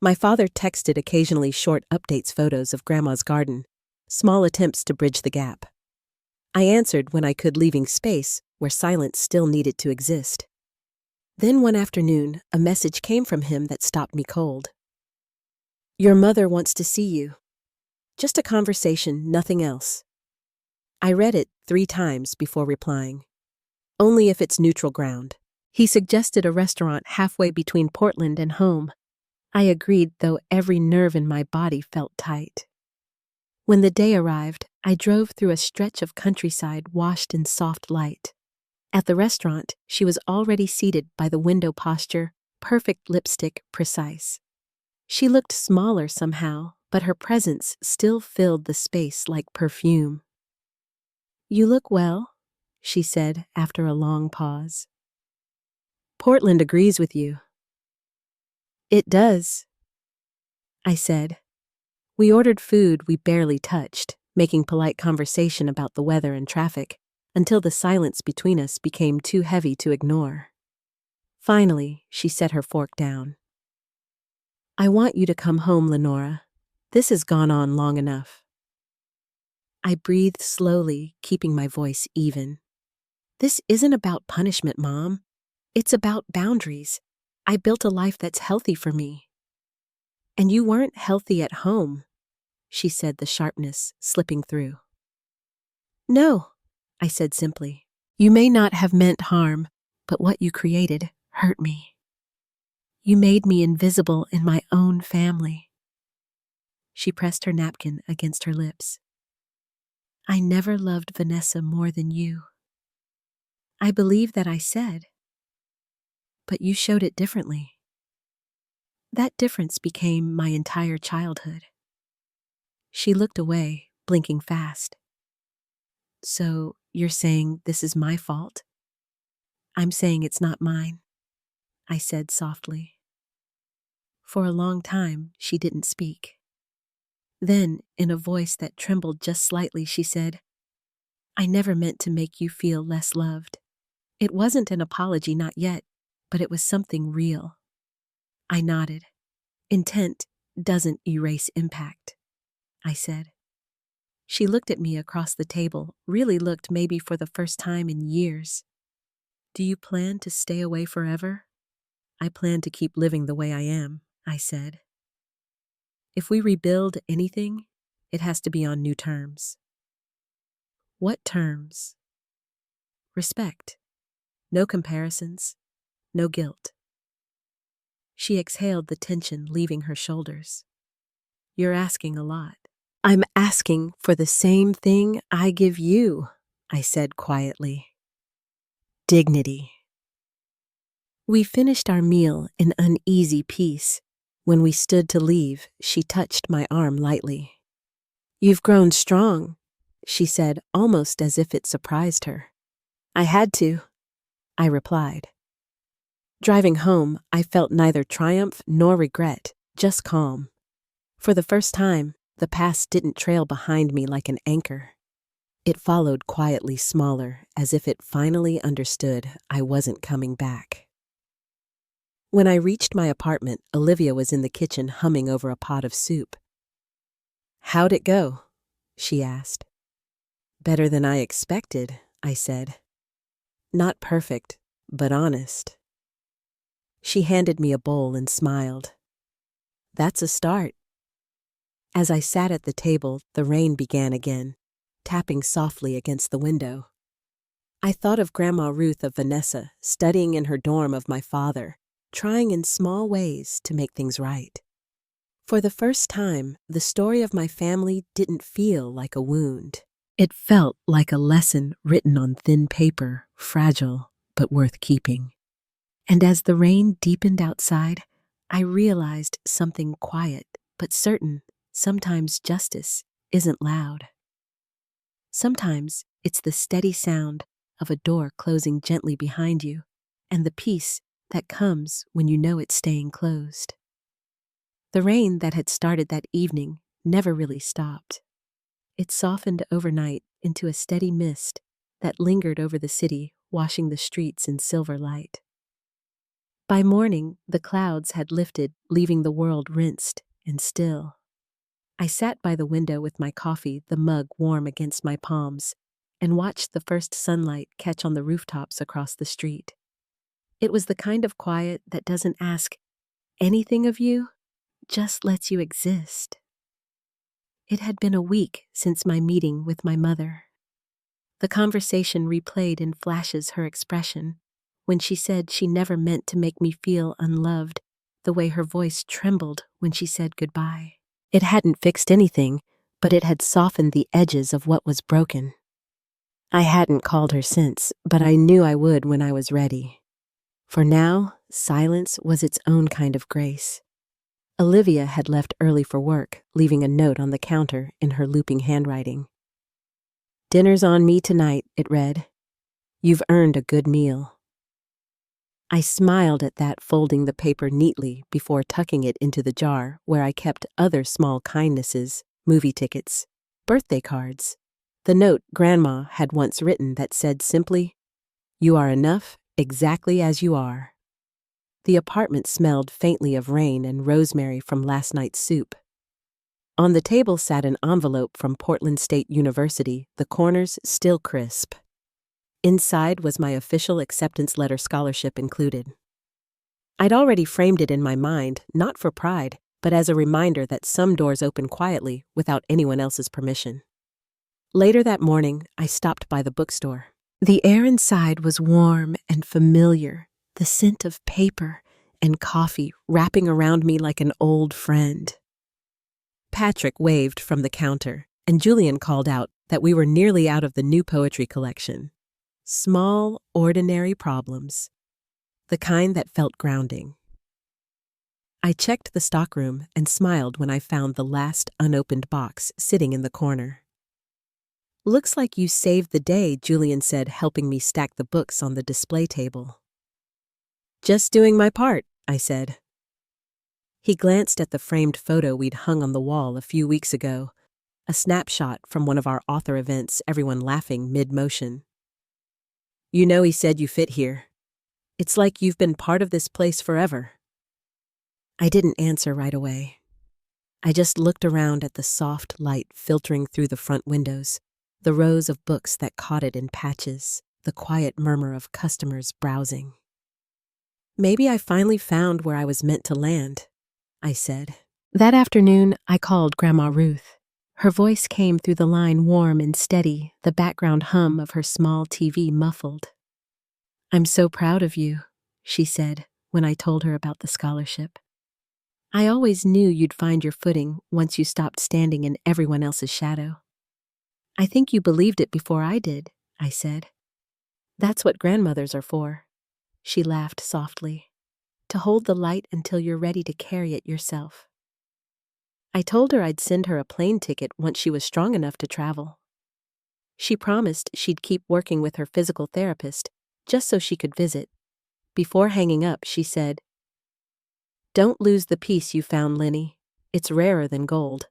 My father texted occasionally short updates, photos of Grandma's garden, small attempts to bridge the gap. I answered when I could, leaving space where silence still needed to exist. Then one afternoon, a message came from him that stopped me cold. "Your mother wants to see you. Just a conversation, nothing else." I read it 3 times before replying. "Only if it's neutral ground." He suggested a restaurant halfway between Portland and home. I agreed, though every nerve in my body felt tight. When the day arrived, I drove through a stretch of countryside washed in soft light. At the restaurant, she was already seated by the window, posture, perfect, lipstick precise. She looked smaller somehow, but her presence still filled the space like perfume. "You look well," she said after a long pause. "Portland agrees with you." "It does," I said. We ordered food we barely touched, making polite conversation about the weather and traffic, until the silence between us became too heavy to ignore. Finally, she set her fork down. "I want you to come home, Lenora. This has gone on long enough." I breathed slowly, keeping my voice even. "This isn't about punishment, Mom. It's about boundaries. I built a life that's healthy for me." "And you weren't healthy at home," she said, the sharpness slipping through. "No," I said simply. "You may not have meant harm, but what you created hurt me. You made me invisible in my own family." She pressed her napkin against her lips. "I never loved Vanessa more than you." I believe that I said, "But you showed it differently." That difference became my entire childhood. She looked away, blinking fast. "So you're saying this is my fault?" "I'm saying it's not mine," I said softly. For a long time, she didn't speak. Then, in a voice that trembled just slightly, she said, "I never meant to make you feel less loved." It wasn't an apology, not yet, but it was something real. I nodded. "Intent doesn't erase impact," I said. She looked at me across the table, really looked maybe for the first time in years. "Do you plan to stay away forever?" "I plan to keep living the way I am," I said. "If we rebuild anything, it has to be on new terms." "What terms?" "Respect. No comparisons. No guilt." She exhaled the tension leaving her shoulders. "You're asking a lot." "I'm asking for the same thing I give you," I said quietly. "Dignity." We finished our meal in uneasy peace. When we stood to leave, she touched my arm lightly. "You've grown strong," she said, almost as if it surprised her. "I had to," I replied. Driving home, I felt neither triumph nor regret, just calm. For the first time, the past didn't trail behind me like an anchor. It followed quietly, smaller, as if it finally understood I wasn't coming back. When I reached my apartment, Olivia was in the kitchen humming over a pot of soup. "How'd it go?" she asked. "Better than I expected," I said. "Not perfect, but honest." She handed me a bowl and smiled. "That's a start." As I sat at the table, the rain began again, tapping softly against the window. I thought of Grandma Ruth of Vanessa, studying in her dorm of my father, trying in small ways to make things right. For the first time, the story of my family didn't feel like a wound. It felt like a lesson written on thin paper, fragile, but worth keeping. And as the rain deepened outside, I realized something quiet but certain. Sometimes justice isn't loud. Sometimes it's the steady sound of a door closing gently behind you and the peace that comes when you know it's staying closed. The rain that had started that evening never really stopped. It softened overnight into a steady mist that lingered over the city, washing the streets in silver light. By morning, the clouds had lifted, leaving the world rinsed and still. I sat by the window with my coffee, the mug warm against my palms, and watched the first sunlight catch on the rooftops across the street. It was the kind of quiet that doesn't ask anything of you, just lets you exist. It had been a week since my meeting with my mother. The conversation replayed in flashes her expression when she said she never meant to make me feel unloved, the way her voice trembled when she said goodbye. It hadn't fixed anything, but it had softened the edges of what was broken. I hadn't called her since, but I knew I would when I was ready. For now, silence was its own kind of grace. Olivia had left early for work, leaving a note on the counter in her looping handwriting. "Dinner's on me tonight," it read. "You've earned a good meal." I smiled at that, folding the paper neatly before tucking it into the jar where I kept other small kindnesses, movie tickets, birthday cards. The note Grandma had once written that said simply, "You are enough exactly as you are." The apartment smelled faintly of rain and rosemary from last night's soup. On the table sat an envelope from Portland State University, the corners still crisp. Inside was my official acceptance letter, scholarship included. I'd already framed it in my mind, not for pride, but as a reminder that some doors open quietly without anyone else's permission. Later that morning, I stopped by the bookstore. The air inside was warm and familiar, the scent of paper and coffee wrapping around me like an old friend. Patrick waved from the counter, and Julian called out that we were nearly out of the new poetry collection. Small, ordinary problems. The kind that felt grounding. I checked the stockroom and smiled when I found the last unopened box sitting in the corner. "Looks like you saved the day," Julian said, helping me stack the books on the display table. "Just doing my part," I said. He glanced at the framed photo we'd hung on the wall a few weeks ago, a snapshot from one of our author events, everyone laughing mid-motion. You know, he said, you fit here. It's like you've been part of this place forever. I didn't answer right away. I just looked around at the soft light filtering through the front windows, the rows of books that caught it in patches, the quiet murmur of customers browsing. Maybe I finally found where I was meant to land, I said. That afternoon, I called Grandma Ruth. Her voice came through the line warm and steady, the background hum of her small TV muffled. I'm so proud of you, she said when I told her about the scholarship. I always knew you'd find your footing once you stopped standing in everyone else's shadow. I think you believed it before I did, I said. That's what grandmothers are for. She laughed softly. To hold the light until you're ready to carry it yourself. I told her I'd send her a plane ticket once she was strong enough to travel. She promised she'd keep working with her physical therapist just so she could visit. Before hanging up, she said, Don't lose the peace you found, Lenny. It's rarer than gold.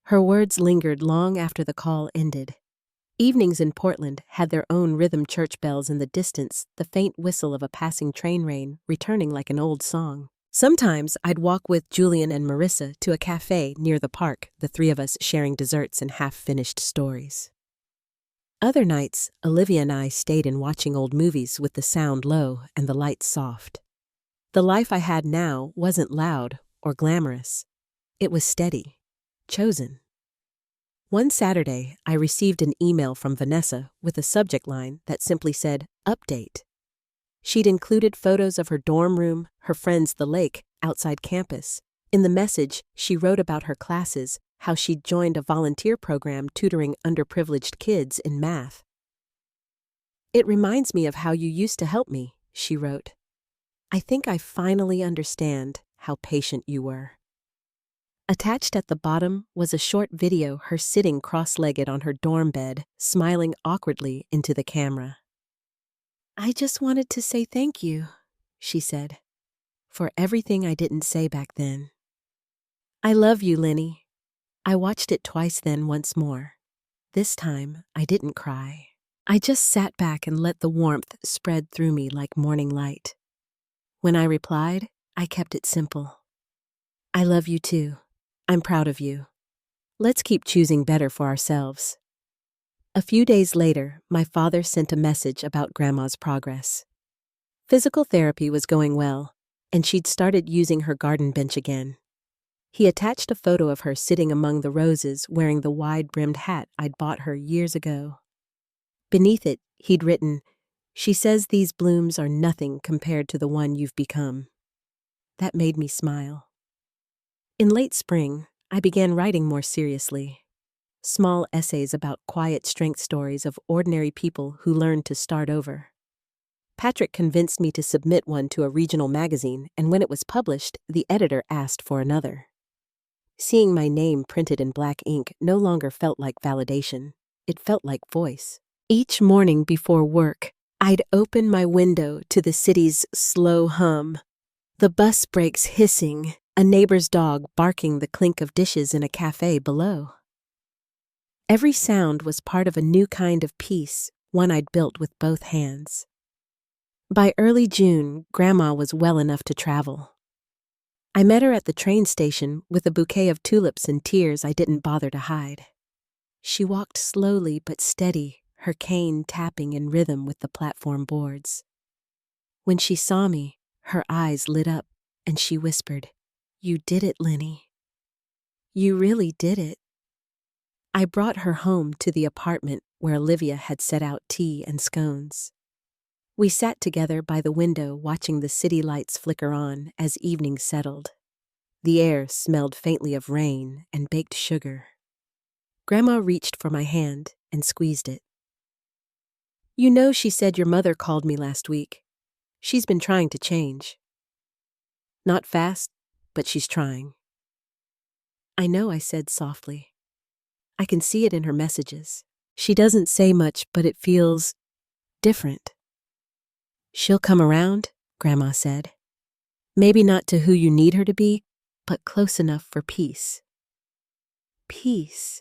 Her words lingered long after the call ended. Evenings in Portland had their own rhythm, church bells in the distance, the faint whistle of a passing train returning like an old song. Sometimes I'd walk with Julian and Marissa to a cafe near the park, the three of us sharing desserts and half-finished stories. Other nights, Olivia and I stayed in watching old movies with the sound low and the lights soft. The life I had now wasn't loud or glamorous. It was steady, chosen. One Saturday, I received an email from Vanessa with a subject line that simply said, Update. She'd included photos of her dorm room, her friends, the lake, outside campus. In the message, she wrote about her classes, how she'd joined a volunteer program tutoring underprivileged kids in math. It reminds me of how you used to help me, she wrote. I think I finally understand how patient you were. Attached at the bottom was a short video her sitting cross-legged on her dorm bed, smiling awkwardly into the camera. I just wanted to say thank you, she said, for everything I didn't say back then. I love you, Lenny. I watched it twice, then once more. This time, I didn't cry. I just sat back and let the warmth spread through me like morning light. When I replied, I kept it simple. I love you too. I'm proud of you. Let's keep choosing better for ourselves. A few days later, my father sent a message about Grandma's progress. Physical therapy was going well, and she'd started using her garden bench again. He attached a photo of her sitting among the roses wearing the wide-brimmed hat I'd bought her years ago. Beneath it, he'd written, She says these blooms are nothing compared to the one you've become. That made me smile. In late spring, I began writing more seriously. Small essays about quiet strength stories of ordinary people who learned to start over. Patrick convinced me to submit one to a regional magazine, and when it was published, the editor asked for another. Seeing my name printed in black ink no longer felt like validation. It felt like voice. Each morning before work, I'd open my window to the city's slow hum. The bus brakes hissing, a neighbor's dog barking, the clink of dishes in a cafe below. Every sound was part of a new kind of peace, one I'd built with both hands. By early June, Grandma was well enough to travel. I met her at the train station with a bouquet of tulips and tears I didn't bother to hide. She walked slowly but steady, her cane tapping in rhythm with the platform boards. When she saw me, her eyes lit up, and she whispered, You did it, Lenny. You really did it. I brought her home to the apartment where Olivia had set out tea and scones. We sat together by the window watching the city lights flicker on as evening settled. The air smelled faintly of rain and baked sugar. Grandma reached for my hand and squeezed it. You know, she said your mother called me last week. She's been trying to change. Not fast, but she's trying. I know, I said softly. I can see it in her messages. She doesn't say much, but it feels different. She'll come around, Grandma said. Maybe not to who you need her to be, but close enough for peace. Peace.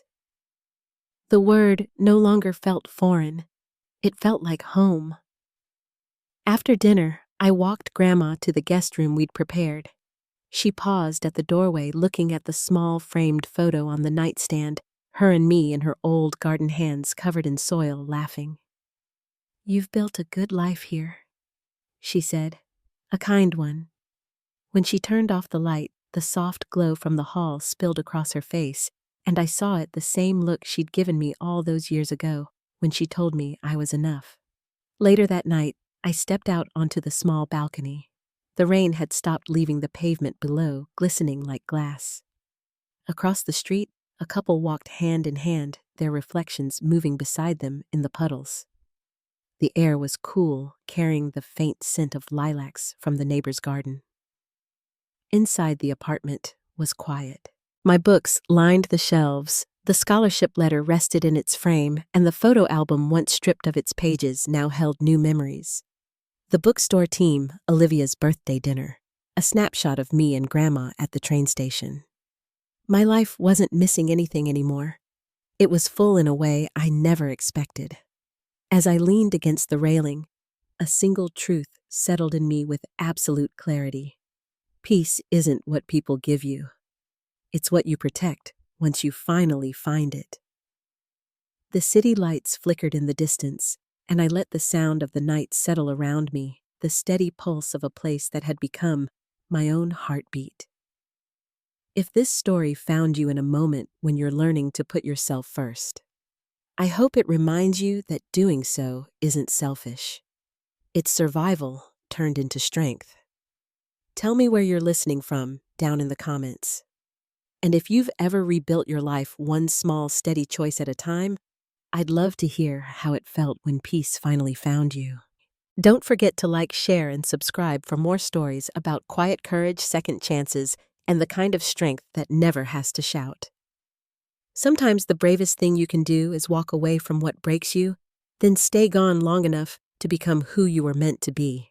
The word no longer felt foreign. It felt like home. After dinner, I walked Grandma to the guest room we'd prepared. She paused at the doorway looking at the small framed photo on the nightstand, her and me in her old garden hands covered in soil, laughing. "You've built a good life here," she said. "A kind one." When she turned off the light, the soft glow from the hall spilled across her face, and I saw it the same look she'd given me all those years ago when she told me I was enough. Later that night, I stepped out onto the small balcony. The rain had stopped leaving the pavement below glistening like glass. Across the street, a couple walked hand in hand, their reflections moving beside them in the puddles. The air was cool, carrying the faint scent of lilacs from the neighbor's garden. Inside the apartment was quiet. My books lined the shelves, the scholarship letter rested in its frame, and the photo album, once stripped of its pages, now held new memories. The bookstore team, Olivia's birthday dinner, a snapshot of me and Grandma at the train station. My life wasn't missing anything anymore. It was full in a way I never expected. As I leaned against the railing, a single truth settled in me with absolute clarity. Peace isn't what people give you. It's what you protect once you finally find it. The city lights flickered in the distance, and I let the sound of the night settle around me, the steady pulse of a place that had become my own heartbeat. If this story found you in a moment when you're learning to put yourself first, I hope it reminds you that doing so isn't selfish. It's survival turned into strength. Tell me where you're listening from down in the comments. And if you've ever rebuilt your life one small, steady choice at a time, I'd love to hear how it felt when peace finally found you. Don't forget to like, share, and subscribe for more stories about quiet courage, second chances, and the kind of strength that never has to shout. Sometimes the bravest thing you can do is walk away from what breaks you, then stay gone long enough to become who you were meant to be.